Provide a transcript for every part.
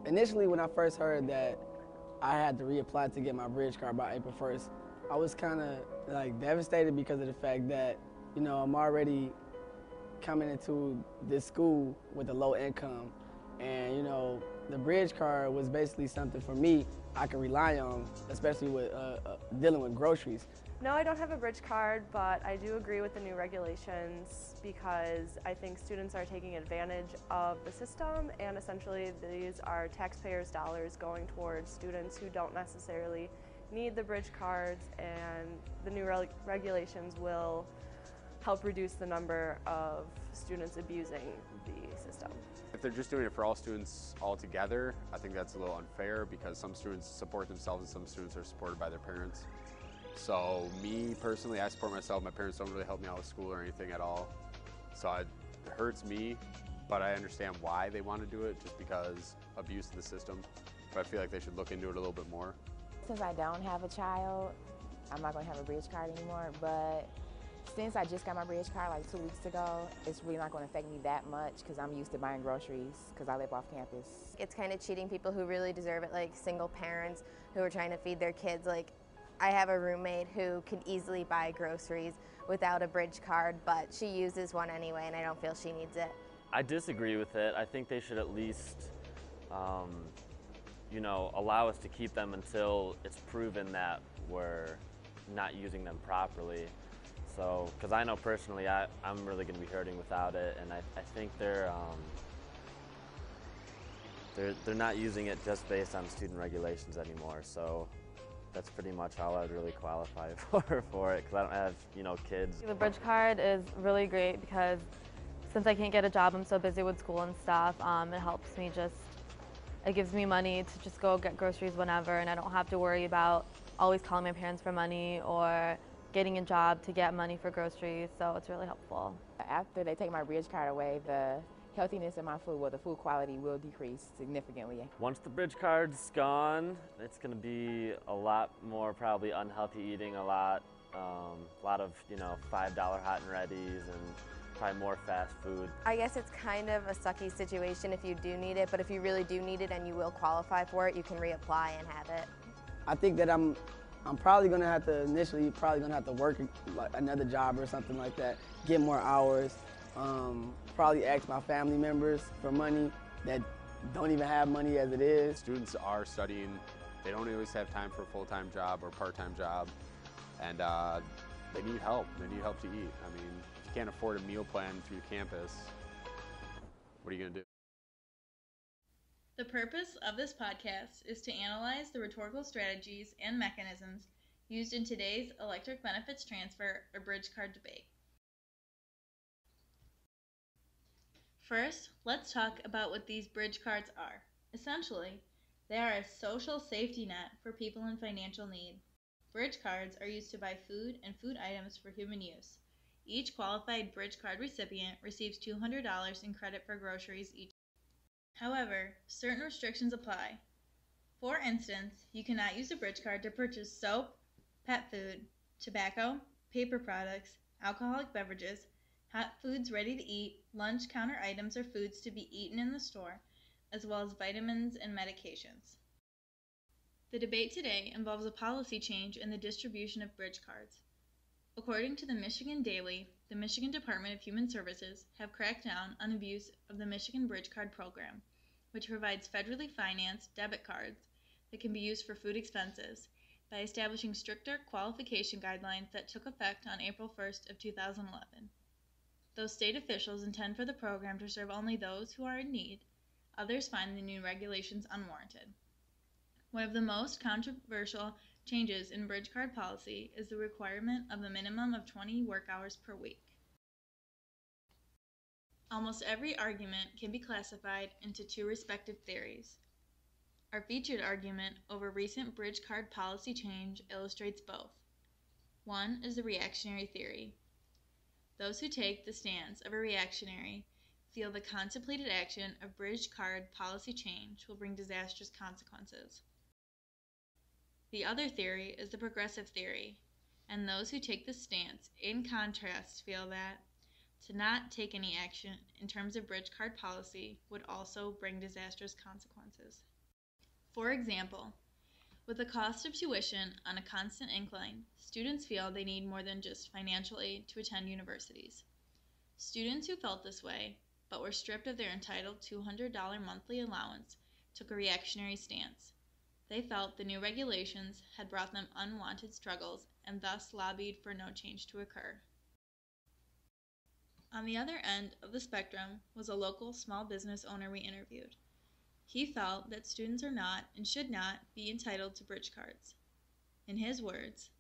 Initially, when I first heard that I had to reapply to get my bridge card by April 1st, I was kind of like devastated because of the fact that, I'm already coming into this school with a low income, and the bridge card was basically something for me I can rely on, especially with dealing with groceries. No, I don't have a bridge card, but I do agree with the new regulations because I think students are taking advantage of the system, and essentially these are taxpayers' dollars going towards students who don't necessarily need the bridge cards, and the new regulations will help reduce the number of students abusing the system. If they're just doing it for all students altogether, I think that's a little unfair because some students support themselves and some students are supported by their parents. So me personally, I support myself. My parents don't really help me out with school or anything at all. So it hurts me, but I understand why they want to do it, just because abuse of the system. But I feel like they should look into it a little bit more. Since I don't have a child, I'm not going to have a bridge card anymore, but since I just got my bridge card like 2 weeks ago, it's really not going to affect me that much because I'm used to buying groceries because I live off campus. It's kind of cheating people who really deserve it, like single parents who are trying to feed their kids. Like, I have a roommate who can easily buy groceries without a bridge card, but she uses one anyway, and I don't feel she needs it. I disagree with it. I think they should at least, allow us to keep them until it's proven that we're not using them properly. So, because I know personally, I'm really going to be hurting without it, and I think they're not using it just based on student regulations anymore. So that's pretty much all I'd really qualify for it, because I don't have, kids. The bridge card is really great because since I can't get a job, I'm so busy with school and stuff, it helps me it gives me money to just go get groceries whenever, and I don't have to worry about always calling my parents for money or getting a job to get money for groceries, so it's really helpful. After they take my bridge card away, the healthiness of my food, the food quality will decrease significantly. Once the bridge card's gone, it's going to be a lot more probably unhealthy eating, a lot of $5 hot and readies, and probably more fast food. I guess it's kind of a sucky situation if you do need it, but if you really do need it and you will qualify for it, you can reapply and have it. I think that I'm probably gonna have to work like another job or something like that, get more hours, probably ask my family members for money that don't even have money as it is. Students are studying. They don't always have time for a full-time job or part-time job, and they need help. They need help to eat. I mean, if you can't afford a meal plan through campus, what are you gonna do? The purpose of this podcast is to analyze the rhetorical strategies and mechanisms used in today's electric benefits transfer or bridge card debate. First, let's talk about what these bridge cards are. Essentially, they are a social safety net for people in financial need. Bridge cards are used to buy food and food items for human use. Each qualified bridge card recipient receives $200 in credit for groceries each. However, certain restrictions apply. For instance, you cannot use a bridge card to purchase soap, pet food, tobacco, paper products, alcoholic beverages, hot foods ready to eat, lunch counter items or foods to be eaten in the store, as well as vitamins and medications. The debate today involves a policy change in the distribution of bridge cards. According to the Michigan Daily, the Michigan Department of Human Services have cracked down on abuse of the Michigan Bridge Card Program, which provides federally financed debit cards that can be used for food expenses by establishing stricter qualification guidelines that took effect on April 1st of 2011. Though state officials intend for the program to serve only those who are in need, others find the new regulations unwarranted. One of the most controversial changes in bridge card policy is the requirement of a minimum of 20 work hours per week. Almost every argument can be classified into two respective theories. Our featured argument over recent bridge card policy change illustrates both. One is the reactionary theory. Those who take the stance of a reactionary feel the contemplated action of bridge card policy change will bring disastrous consequences. The other theory is the progressive theory, and those who take this stance, in contrast, feel that to not take any action in terms of bridge card policy would also bring disastrous consequences. For example, with the cost of tuition on a constant incline, students feel they need more than just financial aid to attend universities. Students who felt this way, but were stripped of their entitled $200 monthly allowance, took a reactionary stance. They felt the new regulations had brought them unwanted struggles and thus lobbied for no change to occur. On the other end of the spectrum was a local small business owner we interviewed. He felt that students are not and should not be entitled to bridge cards. In his words,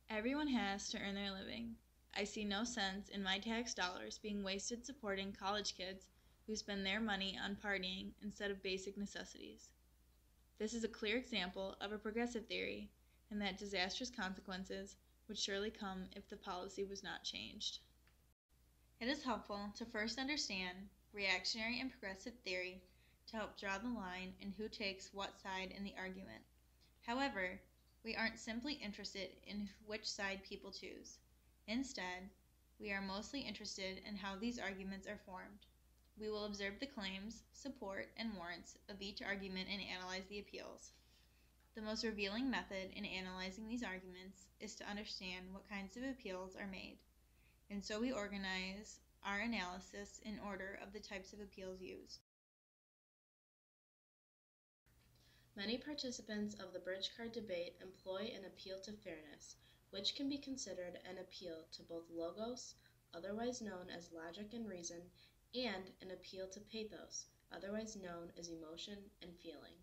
"Everyone has to earn their living. I see no sense in my tax dollars being wasted supporting college kids who spend their money on partying instead of basic necessities." This is a clear example of a progressive theory, and that disastrous consequences would surely come if the policy was not changed. It is helpful to first understand reactionary and progressive theory to help draw the line in who takes what side in the argument. However, we aren't simply interested in which side people choose. Instead, we are mostly interested in how these arguments are formed. We will observe the claims, support, and warrants of each argument and analyze the appeals. The most revealing method in analyzing these arguments is to understand what kinds of appeals are made, and so we organize our analysis in order of the types of appeals used. Many participants of the bridge card debate employ an appeal to fairness, which can be considered an appeal to both logos, otherwise known as logic and reason, and an appeal to pathos, otherwise known as emotion and feeling.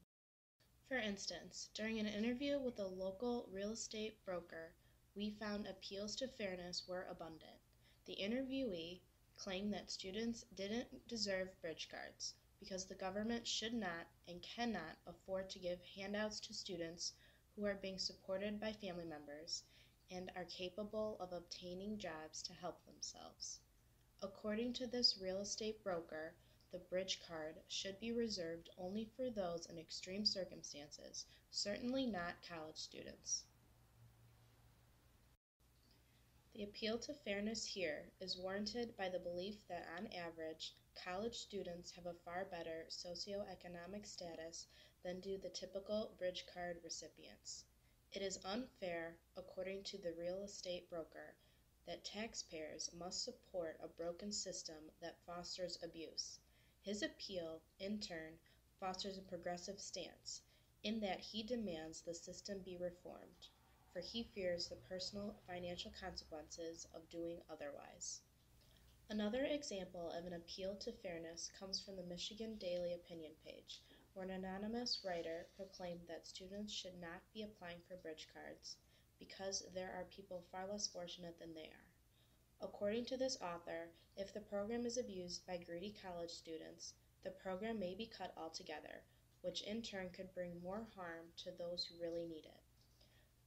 For instance, during an interview with a local real estate broker, we found appeals to fairness were abundant. The interviewee claimed that students didn't deserve bridge cards because the government should not and cannot afford to give handouts to students who are being supported by family members and are capable of obtaining jobs to help themselves. According to this real estate broker, the bridge card should be reserved only for those in extreme circumstances, certainly not college students. The appeal to fairness here is warranted by the belief that on average, college students have a far better socioeconomic status than do the typical bridge card recipients. It is unfair, according to the real estate broker, that taxpayers must support a broken system that fosters abuse. His appeal, in turn, fosters a progressive stance, in that he demands the system be reformed, for he fears the personal financial consequences of doing otherwise. Another example of an appeal to fairness comes from the Michigan Daily Opinion page, where an anonymous writer proclaimed that students should not be applying for bridge cards because there are people far less fortunate than they are. According to this author, if the program is abused by greedy college students, the program may be cut altogether, which in turn could bring more harm to those who really need it.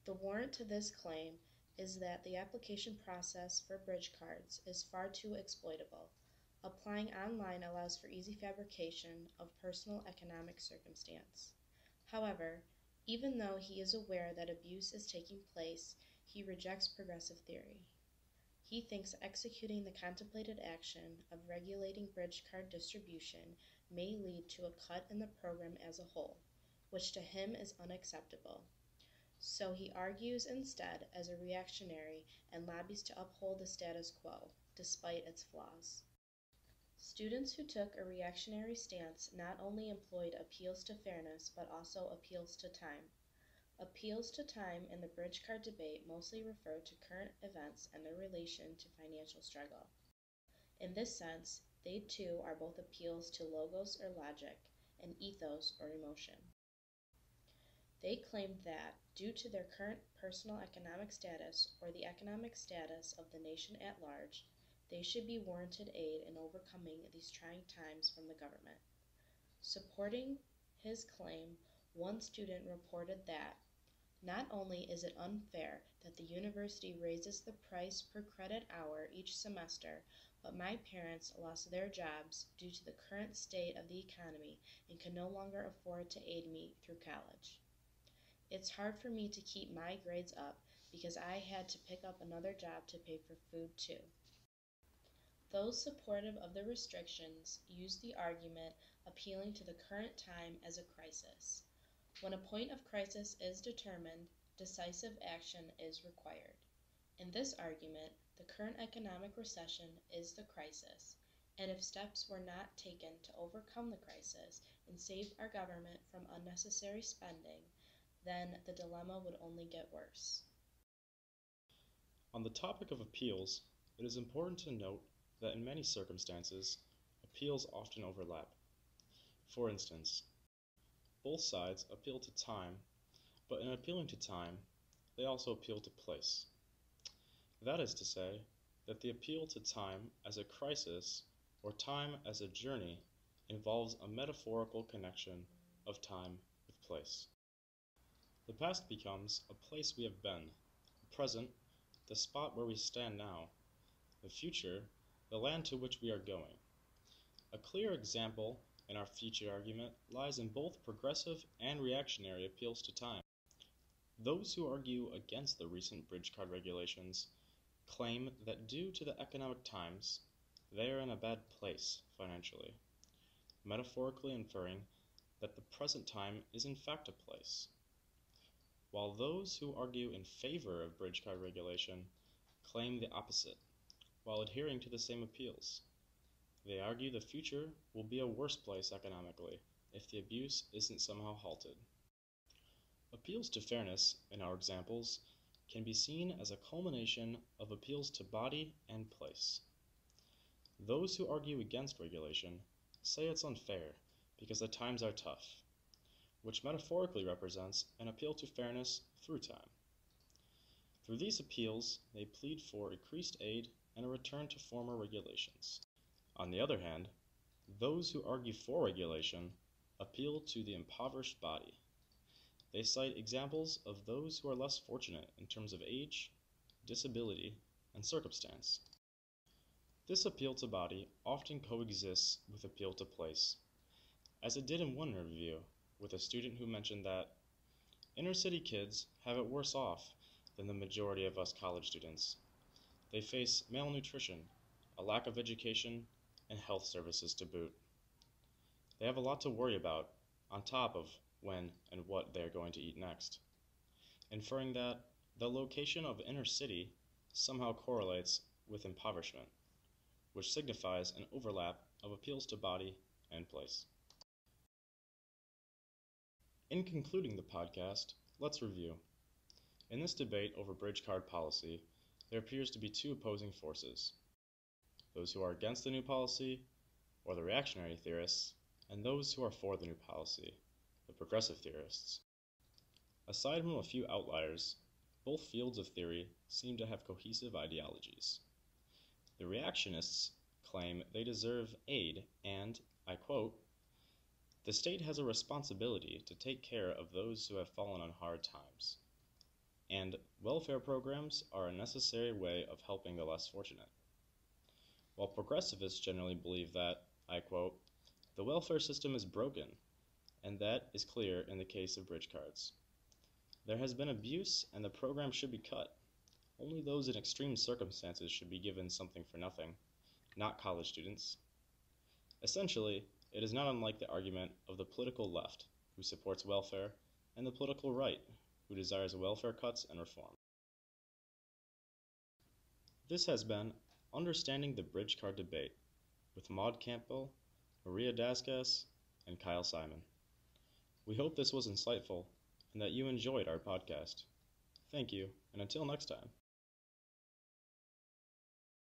The warrant to this claim is that the application process for bridge cards is far too exploitable. Applying online allows for easy fabrication of personal economic circumstance. However, even though he is aware that abuse is taking place, he rejects progressive theory. He thinks executing the contemplated action of regulating bridge card distribution may lead to a cut in the program as a whole, which to him is unacceptable. So he argues instead as a reactionary and lobbies to uphold the status quo, despite its flaws. Students who took a reactionary stance not only employed appeals to fairness, but also appeals to time. Appeals to time in the bridge card debate mostly refer to current events and their relation to financial struggle. In this sense, they too are both appeals to logos or logic, and ethos or emotion. They claimed that, due to their current personal economic status or the economic status of the nation at large, they should be warranted aid in overcoming these trying times from the government. Supporting his claim, one student reported that, "Not only is it unfair that the university raises the price per credit hour each semester, but my parents lost their jobs due to the current state of the economy and can no longer afford to aid me through college. It's hard for me to keep my grades up because I had to pick up another job to pay for food too." Those supportive of the restrictions use the argument appealing to the current time as a crisis. When a point of crisis is determined, decisive action is required. In this argument, the current economic recession is the crisis, and if steps were not taken to overcome the crisis and save our government from unnecessary spending, then the dilemma would only get worse. On the topic of appeals, it is important to note that in many circumstances, appeals often overlap. For instance, both sides appeal to time, but in appealing to time, they also appeal to place. That is to say, that the appeal to time as a crisis or time as a journey involves a metaphorical connection of time with place. The past becomes a place we have been, the present, the spot where we stand now, the future, the land to which we are going. A clear example in our future argument lies in both progressive and reactionary appeals to time. Those who argue against the recent bridge card regulations claim that due to the economic times, they are in a bad place financially, metaphorically inferring that the present time is in fact a place. While those who argue in favor of bridge card regulation claim the opposite, while adhering to the same appeals. They argue the future will be a worse place economically if the abuse isn't somehow halted. Appeals to fairness, in our examples, can be seen as a culmination of appeals to body and place. Those who argue against regulation say it's unfair because the times are tough, which metaphorically represents an appeal to fairness through time. Through these appeals, they plead for increased aid and a return to former regulations. On the other hand, those who argue for regulation appeal to the impoverished body. They cite examples of those who are less fortunate in terms of age, disability, and circumstance. This appeal to body often coexists with appeal to place, as it did in one review with a student who mentioned that inner city kids have it worse off than the majority of us college students. They face malnutrition, a lack of education, and health services to boot. They have a lot to worry about, on top of when and what they are going to eat next, inferring that the location of inner city somehow correlates with impoverishment, which signifies an overlap of appeals to body and place. In concluding the podcast, let's review. In this debate over bridge card policy, there appears to be two opposing forces: those who are against the new policy, or the reactionary theorists, and those who are for the new policy, the progressive theorists. Aside from a few outliers, both fields of theory seem to have cohesive ideologies. The reactionists claim they deserve aid and, I quote, "The state has a responsibility to take care of those who have fallen on hard times, and welfare programs are a necessary way of helping the less fortunate." While progressivists generally believe that, I quote, "The welfare system is broken," and that is clear in the case of bridge cards. There has been abuse and the program should be cut. Only those in extreme circumstances should be given something for nothing, not college students. Essentially, it is not unlike the argument of the political left, who supports welfare, and the political right, who desires welfare cuts and reform. This has been Understanding the Bridge Card Debate with Maud Campbell, Maria Daskas, and Kyle Simon. We hope this was insightful and that you enjoyed our podcast. Thank you, and until next time.